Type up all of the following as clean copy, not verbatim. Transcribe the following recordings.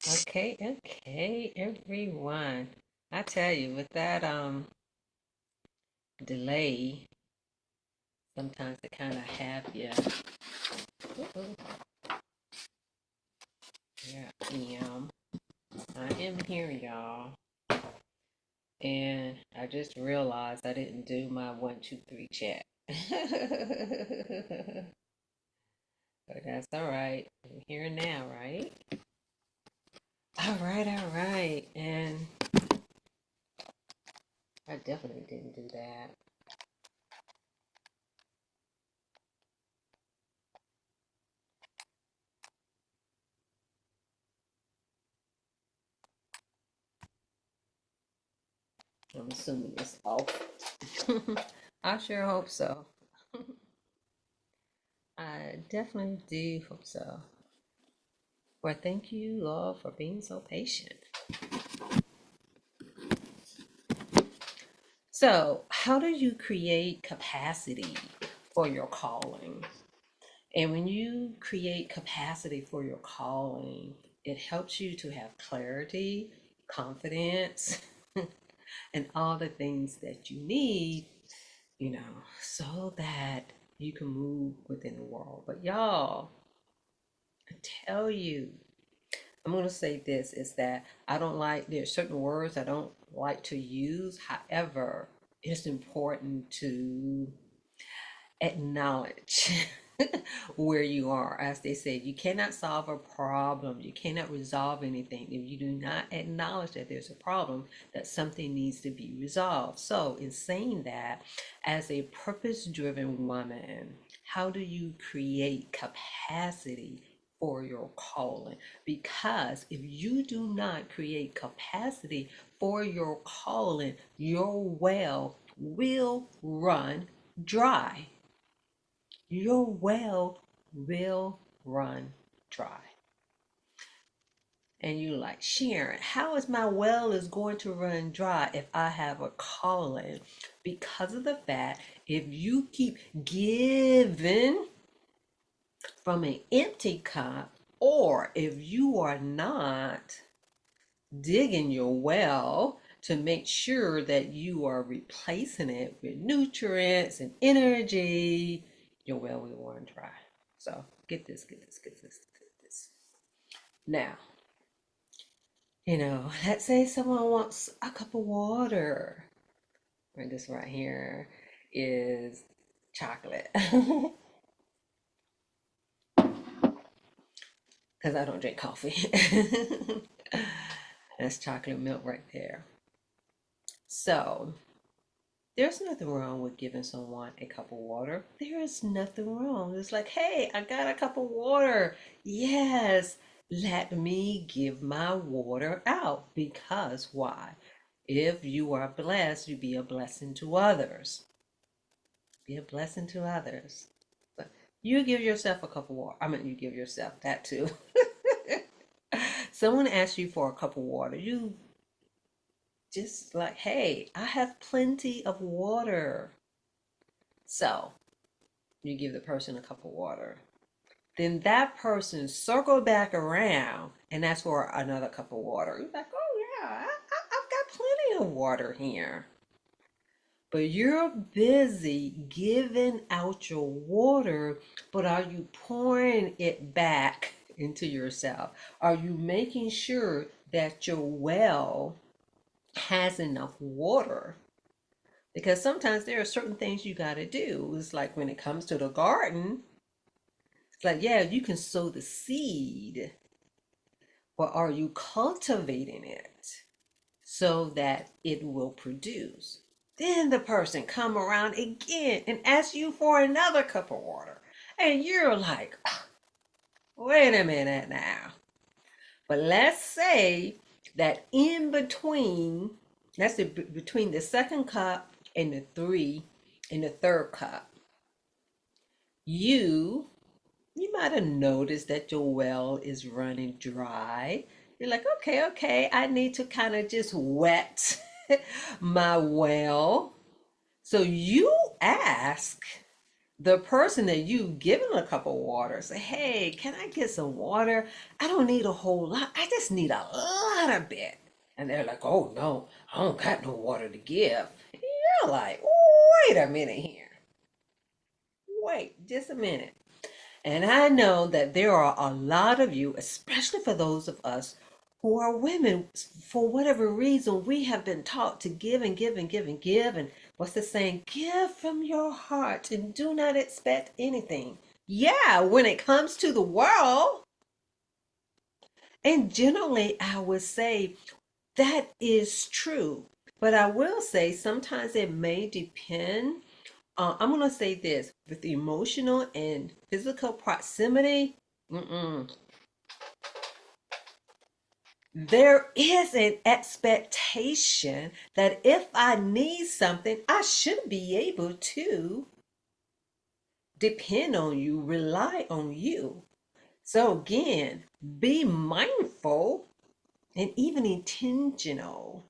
Okay, everyone. I tell you, with that delay, sometimes it kind of have you. Uh-oh, yeah, I am here, y'all, and I just realized I didn't do my 1, 2, 3 chat. But that's all right. I'm here now, right? All right, and I definitely didn't do that. I'm assuming it's off. I sure hope so. I definitely do hope so. Well, thank you all for being so patient. So, how do you create capacity for your calling? And when you create capacity for your calling, it helps you to have clarity, confidence, and all the things that you need, so that you can move within the world. But y'all, I tell you, I'm going to say this is that there's certain words I don't like to use. However, it's important to acknowledge where you are. As they say, you cannot solve a problem, you cannot resolve anything if you do not acknowledge that there's a problem, that something needs to be resolved. So, in saying that, as a purpose driven woman, how do you create capacity for your calling? Because if you do not create capacity for your calling, your well will run dry. Your well will run dry. And you like, Sharon, how is my well is going to run dry if I have a calling? Because of the fact, if you keep giving from an empty cup, or if you are not digging your well to make sure that you are replacing it with nutrients and energy, your well will run dry. So get this. Now, let's say someone wants a cup of water. And this right here is chocolate. Because I don't drink coffee. That's chocolate milk right there. So, there's nothing wrong with giving someone a cup of water. There is nothing wrong. It's like, hey, I got a cup of water. Yes, let me give my water out. Because why? If you are blessed, you be a blessing to others. Be a blessing to others. But you give yourself a cup of water. I mean, you give yourself that too. Someone asks you for a cup of water. You just like, hey, I have plenty of water. So you give the person a cup of water. Then that person circle back around and asks for another cup of water. You're like, oh yeah, I've got plenty of water here. But you're busy giving out your water, but are you pouring it back into yourself? Are you making sure that your well has enough water? Because sometimes there are certain things you got to do. It's like when it comes to the garden, it's like, yeah, you can sow the seed, but are you cultivating it so that it will produce? Then the person come around again and ask you for another cup of water. And you're like, wait a minute now. But let's say that in between, between the second cup and the third cup, you you might have noticed that your well is running dry. You're like, okay, I need to kind of just wet my well. So you ask The person that you've given a cup of water, say, hey, can I get some water? I don't need a whole lot. I just need a lot of bit. And they're like, oh no, I don't got no water to give. You're like, wait a minute here. Wait just a minute. And I know that there are a lot of you, especially for those of us who are women, for whatever reason, we have been taught to give and give and give and give. And what's the saying? Give from your heart and do not expect anything. Yeah, when it comes to the world. And generally, I would say that is true. But I will say sometimes it may depend. I'm going to say this with emotional and physical proximity. Mm-mm. There is an expectation that if I need something, I should be able to depend on you, rely on you. So, again, be mindful and even intentional.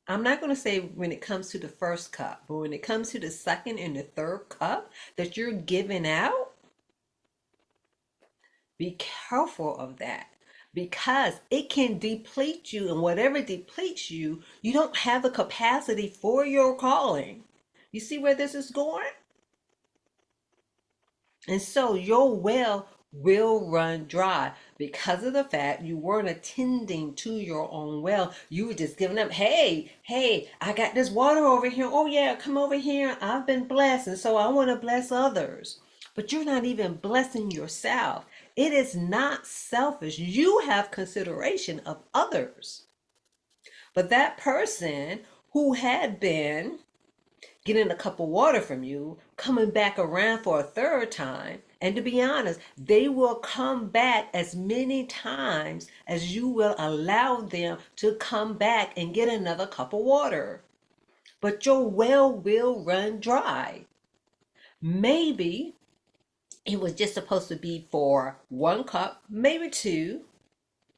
I'm not going to say when it comes to the first cup, but when it comes to the second and the third cup that you're giving out, be careful of that because it can deplete you, and whatever depletes you, you don't have the capacity for your calling. You see where this is going? And so your well will run dry because of the fact you weren't attending to your own well. You were just giving up. Hey, hey, I got this water over here. Oh, yeah, come over here. I've been blessed. And so I want to bless others. But you're not even blessing yourself. It is not selfish. You have consideration of others. But that person who had been getting a cup of water from you, coming back around for a third time. And to be honest, they will come back as many times as you will allow them to come back and get another cup of water. But your well will run dry. Maybe it was just supposed to be for one cup, maybe two.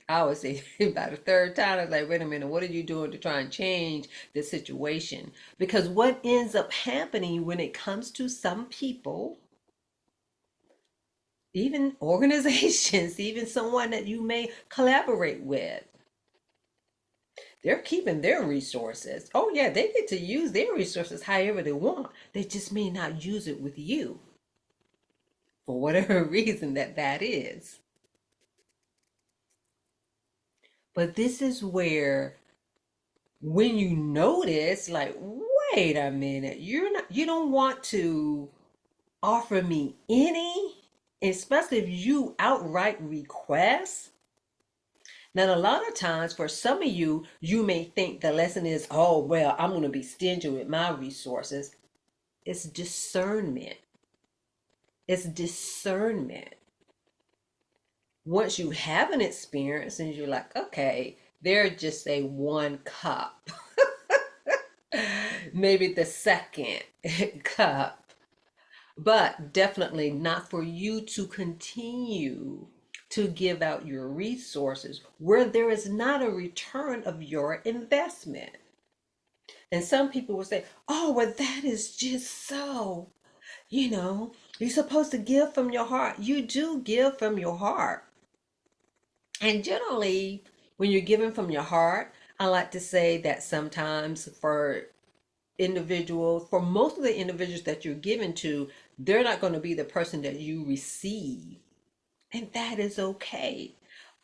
I would say by the third time, I was like, wait a minute, what are you doing to try and change the situation? Because what ends up happening when it comes to some people, even organizations, even someone that you may collaborate with, they're keeping their resources. Oh, yeah, they get to use their resources however they want. They just may not use it with you for whatever reason that is. But this is where when you notice, like, wait a minute, you don't want to offer me any, especially if you outright request. Now, a lot of times for some of you, you may think the lesson is, oh, well, I'm going to be stingy with my resources. It's discernment. It's discernment. Once you have an experience and you're like, okay, they're just a one cup. Maybe the second cup, but definitely not for you to continue to give out your resources where there is not a return of your investment. And some people will say, oh, well, that is just so, you're supposed to give from your heart. You do give from your heart. And generally, when you're giving from your heart, I like to say that sometimes for individuals, for most of the individuals that you're giving to, they're not going to be the person that you receive. And that is okay.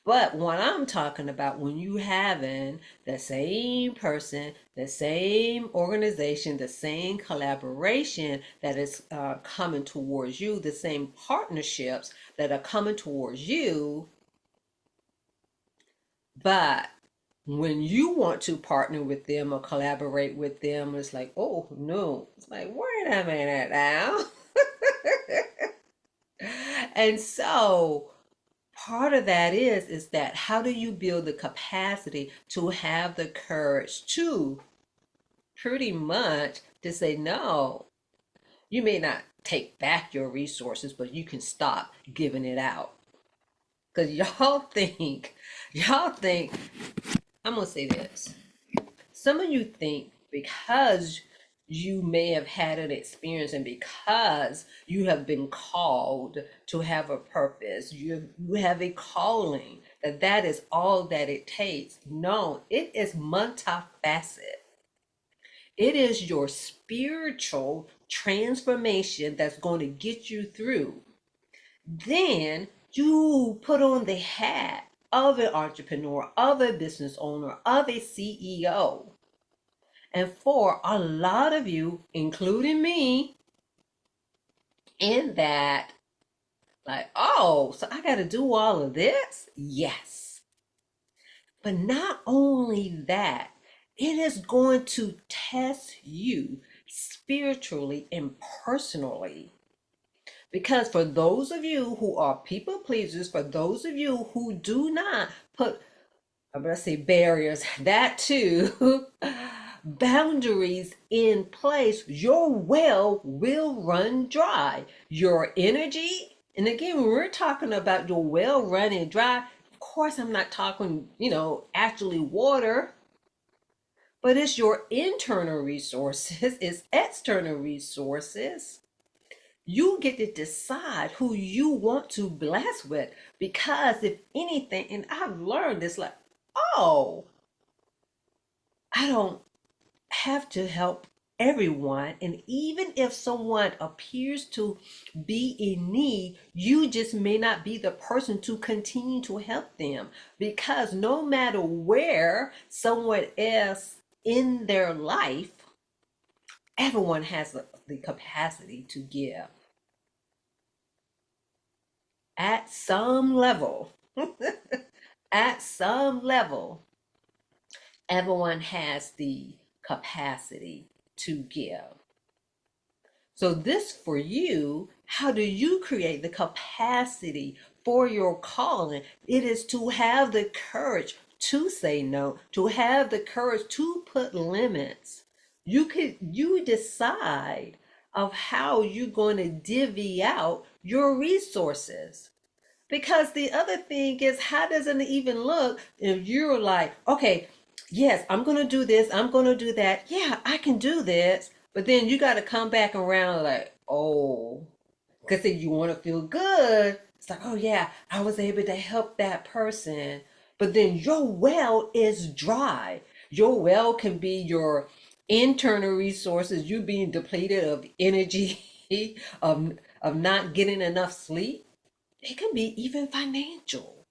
But what I'm talking about, when you having the same person, the same organization, the same collaboration that is coming towards you, the same partnerships that are coming towards you, but when you want to partner with them or collaborate with them, it's like, oh no. It's like, wait a minute now. And so part of that is that how do you build the capacity to have the courage to pretty much to say no. You may not take back your resources, but you can stop giving it out. Because y'all think, I'm gonna say this. Some of you think because you may have had an experience, and because you have been called to have a purpose, you have a calling, that is all that it takes. No, it is multifaceted. It is your spiritual transformation that's going to get you through. Then you put on the hat of an entrepreneur, of a business owner, of a CEO. And for a lot of you, including me, in that, like, oh, so I got to do all of this? Yes. But not only that, it is going to test you spiritually and personally. Because for those of you who are people pleasers, for those of you who do not put, I'm going to say barriers, that too, boundaries in place, your well will run dry. Your energy, and again, when we're talking about your well running dry, of course, I'm not talking, actually water, but it's your internal resources, it's external resources. You get to decide who you want to bless with. Because if anything, and I've learned this, like, oh, I don't have to help everyone. And even if someone appears to be in need, you just may not be the person to continue to help them. Because no matter where someone is in their life, everyone has the capacity to give at some level. At some level, everyone has the capacity to give. So, this for you, how do you create the capacity for your calling? It is to have the courage to say no, to have the courage to put limits. You decide of how you're going to divvy out your resources. Because the other thing is, how does it even look if you're like, okay, yes, I'm going to do this, I'm going to do that. Yeah, I can do this. But then you got to come back around like, oh, because then you want to feel good. It's like, oh, yeah, I was able to help that person. But then your well is dry. Your well can be your internal resources, you being depleted of energy, of not getting enough sleep. It can be even financial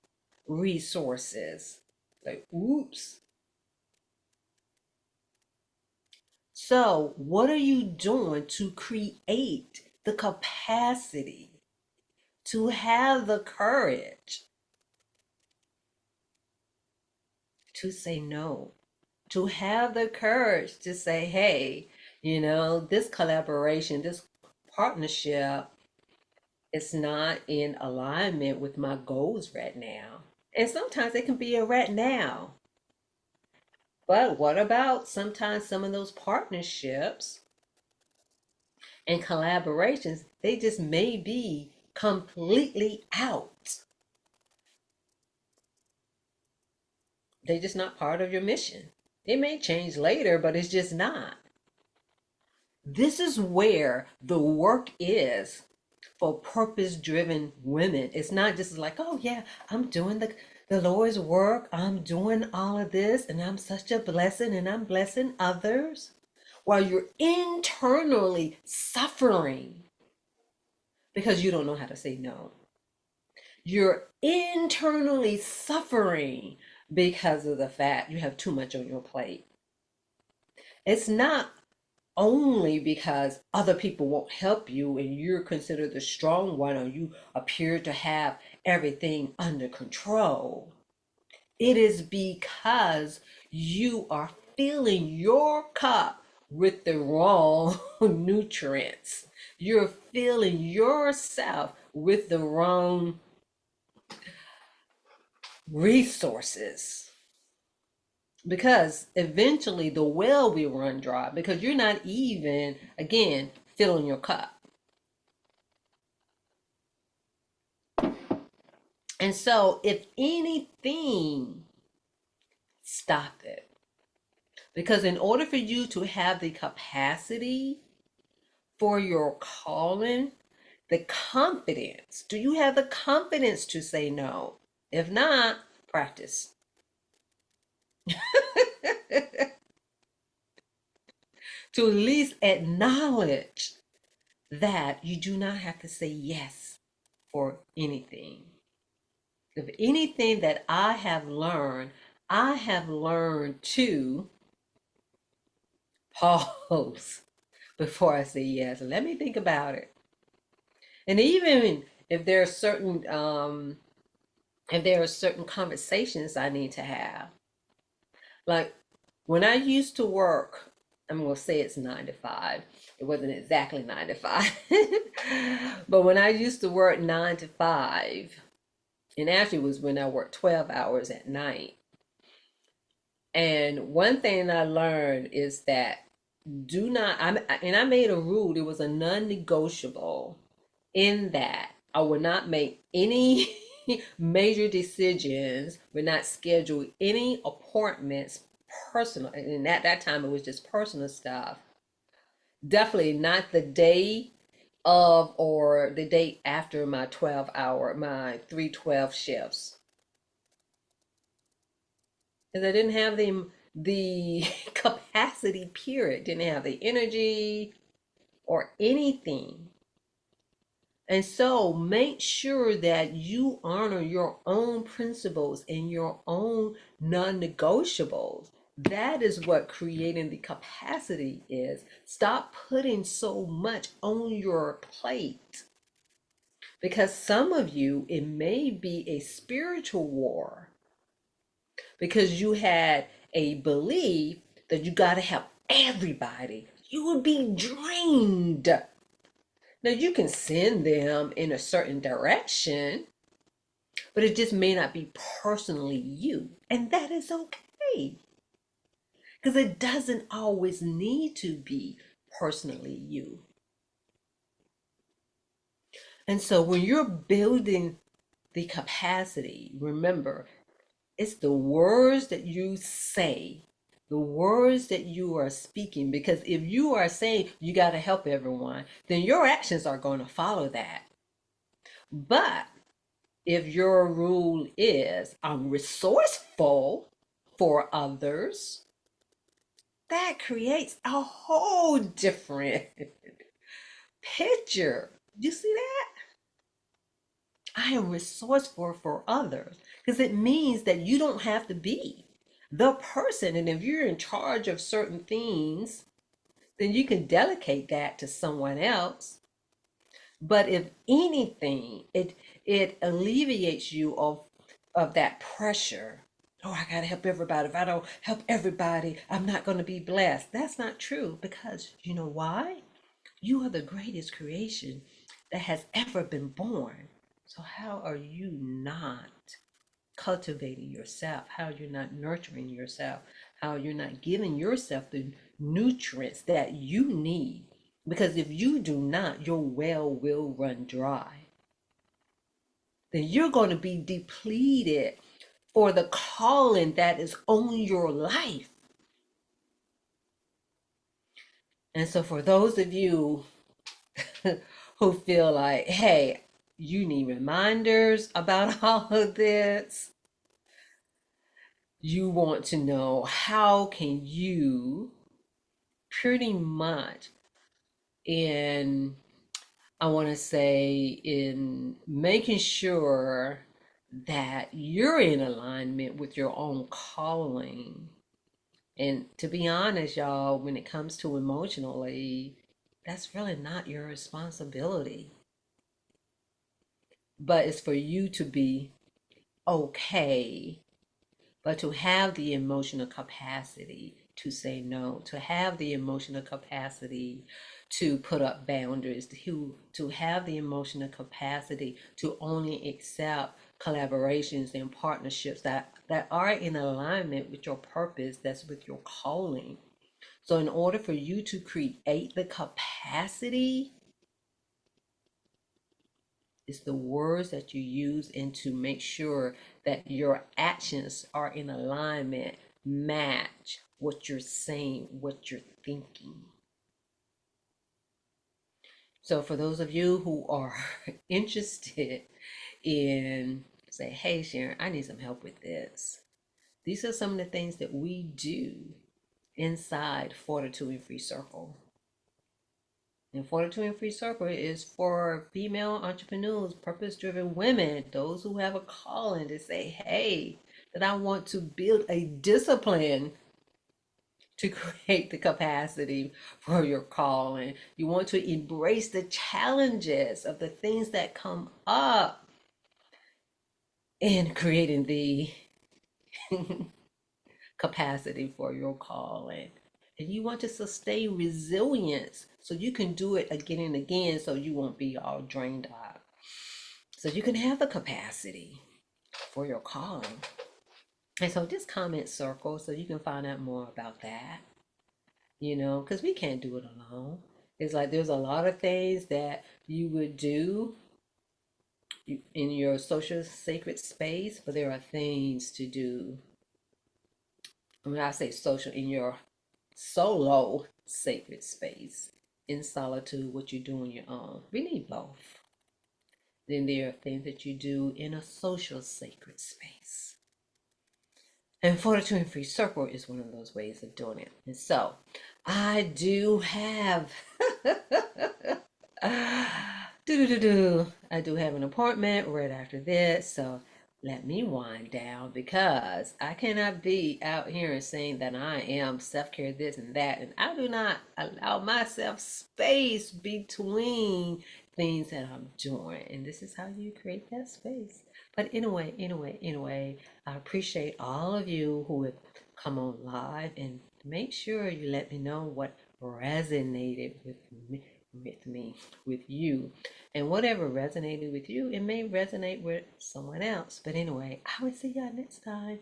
resources. Like, oops. So, what are you doing to create the capacity to have the courage to say no? To have the courage to say, hey, this collaboration, this partnership, it's not in alignment with my goals right now. And sometimes it can be a right now. But what about sometimes some of those partnerships and collaborations, they just may be completely out. They're just not part of your mission. It may change later, but it's just not. This is where the work is for purpose-driven women. It's not just like, oh yeah, I'm doing the Lord's work. I'm doing all of this and I'm such a blessing and I'm blessing others while you're internally suffering because you don't know how to say no. You're internally suffering because of the fact you have too much on your plate. It's not only because other people won't help you and you're considered the strong one or you appear to have everything under control. It is because you are filling your cup with the wrong nutrients. You're filling yourself with the wrong resources. Because eventually the well will run dry because you're not even, again, filling your cup. And so, if anything, stop it. Because in order for you to have the capacity for your calling, the confidence, do you have the confidence to say no? If not, practice. To at least acknowledge that you do not have to say yes for anything. If anything that I have learned to pause before I say yes. Let me think about it. And even if there are certain conversations I need to have, like when I used to work, I'm gonna say it's 9 to 5. It wasn't exactly 9 to 5, but when I used to work 9 to 5, and actually it was when I worked 12 hours at night. And one thing I learned is that do not, and I made a rule, it was a non-negotiable in that I would not make any major decisions, would not schedule any appointments personal. And at that time, it was just personal stuff. Definitely not the day of or the day after my my 312 shifts. Because I didn't have the capacity, period. Didn't have the energy or anything. And so make sure that you honor your own principles and your own non negotiables. That is what creating the capacity is. Stop putting so much on your plate because some of you, it may be a spiritual war because you had a belief that you got to help everybody. You would be drained. Now, you can send them in a certain direction, but it just may not be personally you. And that is okay. Because it doesn't always need to be personally you. And so when you're building the capacity, remember, it's the words that you say, the words that you are speaking. Because if you are saying you got to help everyone, then your actions are going to follow that. But if your rule is I'm resourceful for others, that creates a whole different picture. You see that? I am resourceful for others because it means that you don't have to be the person. And if you're in charge of certain things, then you can delegate that to someone else. But if anything, it alleviates you of that pressure. Oh, I gotta help everybody. If I don't help everybody, I'm not gonna be blessed. That's not true because you know why? You are the greatest creation that has ever been born. So how are you not cultivating yourself? How you're not nurturing yourself? How you're not giving yourself the nutrients that you need? Because if you do not, your well will run dry. Then you're going to be depleted for the calling that is on your life. And so, for those of you who feel like, hey, you need reminders about all of this, you want to know how can you pretty much in I want to say in making sure that you're in alignment with your own calling. And to be honest, y'all, when it comes to emotionally, that's really not your responsibility. But it's for you to be okay, but to have the emotional capacity to say no, to have the emotional capacity to put up boundaries, to have the emotional capacity to only accept collaborations and partnerships that are in alignment with your purpose, that's with your calling. So in order for you to create the capacity, it's the words that you use and to make sure that your actions are in alignment match what you're saying, what you're thinking. So for those of you who are interested in say, hey Sharon, I need some help with this. These are some of the things that we do inside Fortitude and Free Circle. And Fortitude and Free Circle is for female entrepreneurs, purpose-driven women, those who have a calling to say, hey, that I want to build a discipline to create the capacity for your calling. You want to embrace the challenges of the things that come up in creating the capacity for your calling. And you want to sustain resilience so you can do it again and again so you won't be all drained out. So you can have the capacity for your calling. And so just comment circle so you can find out more about that. Because we can't do it alone. It's like there's a lot of things that you would do in your social sacred space, but there are things to do. When I say social, in your solo sacred space, in solitude, what you do on your own. We need both. Then there are things that you do in a social sacred space. And Fortitude and Free Circle is one of those ways of doing it. And so I do have I do have an appointment right after this, so let me wind down because I cannot be out here and saying that I am self-care this and that, and I do not allow myself space between things that I'm doing. And this is how you create that space. But anyway, I appreciate all of you who have come on live, and make sure you let me know what resonated with you. And whatever resonated with you, it may resonate with someone else. But anyway, I will see y'all next time.